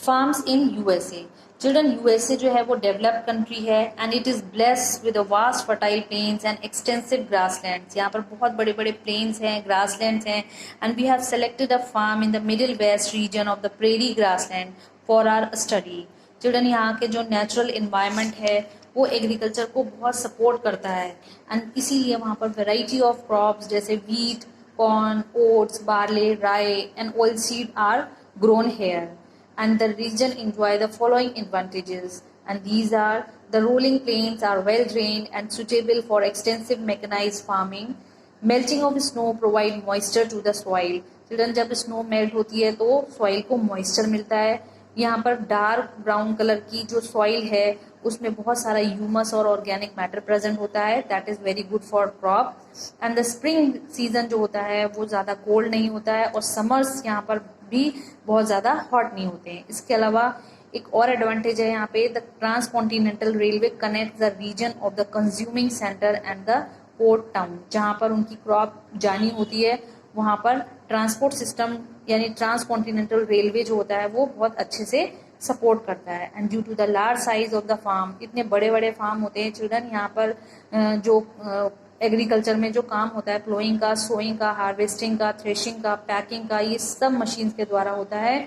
Farms in USA. Children USA जो है वो डेवलप्ड कंट्री है and it is blessed with a vast fertile plains and extensive grasslands. यहाँ पर बहुत बड़े बड़े प्लेन्स हैं, ग्रासलैंड्स हैं, and we have selected a farm in the middle west region of the prairie grassland for our study. Children यहाँ के जो नेचुरल इन्वायरमेंट है वो एग्रीकल्चर को बहुत सपोर्ट करता है एंड इसीलिए वहाँ पर वेराइटी ऑफ क्रॉप्स जैसे wheat, corn, oats, barley, rye and oil seed are grown here, and the region enjoy the following advantages, and these are: the rolling plains are well drained and suitable for extensive mechanized farming. Melting of snow provide moisture to the soil. Children, जब snow melt होती है तो soil को moisture मिलता है। यहाँ पर dark brown colour की जो सॉइल है उसमें बहुत सारा ह्यूमस और ऑर्गेनिक मैटर प्रेजेंट होता है, that is very good for crop. And the spring season जो होता है वो ज़्यादा कोल्ड नहीं होता है और समर्स यहाँ पर भी बहुत ज़्यादा हॉट नहीं होते हैं। इसके अलावा एक और एडवांटेज है यहाँ पे, the transcontinental railway connect the region of the consuming center and the port town. जहाँ पर उनकी क्रॉप जानी होती है वहाँ पर ट्रांसपोर्ट सिस्टम यानी ट्रांसकॉन्टिनेंटल रेलवे जो होता है वो बहुत अच्छे से सपोर्ट करता है। And due to the large size of the farm, इतने बड़े बड़े फार्म होते हैं चिल्ड्रन, यहाँ पर जो एग्रीकल्चर में जो काम होता है प्लोइंग का, सोइंग का, हार्वेस्टिंग का, थ्रेशिंग का, पैकिंग का, ये सब मशीन्स के द्वारा होता है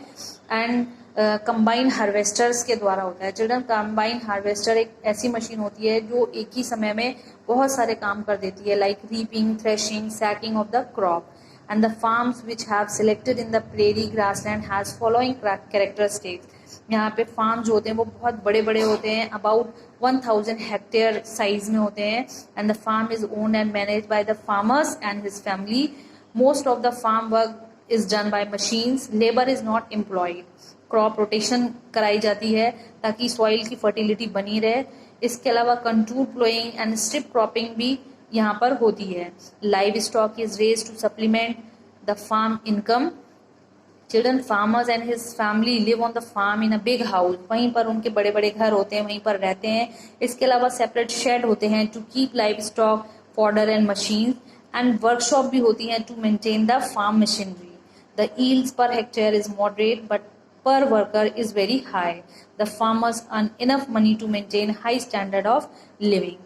एंड कंबाइन हार्वेस्टर्स के द्वारा होता है। चिल्ड्रन, कंबाइन हार्वेस्टर एक ऐसी मशीन होती है जो एक ही समय में बहुत सारे काम कर देती है, like reaping, threshing, sacking of the crop. And the farms which have selected in the prairie grassland has following characteristics. यहाँ पे फार्म जो होते हैं वो बहुत बड़े बड़े होते हैं, अबाउट 1000 हेक्टेयर साइज में होते हैं and the farm is owned and managed by the farmers and his family. Most of the farm work is done by machines, labour is not employed. Crop rotation कराई जाती है ताकि soil की fertility बनी रहे। इसके अलावा contour ploughing and strip cropping भी यहाँ पर होती है। Livestock is raised to supplement the farm income. Children, farmers and his family live on the farm in a big house. वहीं पर उनके बड़े बड़े घर होते हैं, वहीं पर रहते हैं। इसके अलावा सेपरेट शेड होते हैं to keep livestock, fodder and machine, and workshop भी होती हैं to maintain the farm machinery. The yields per hectare is moderate but per worker is very high. The farmers earn enough money to maintain high standard of living.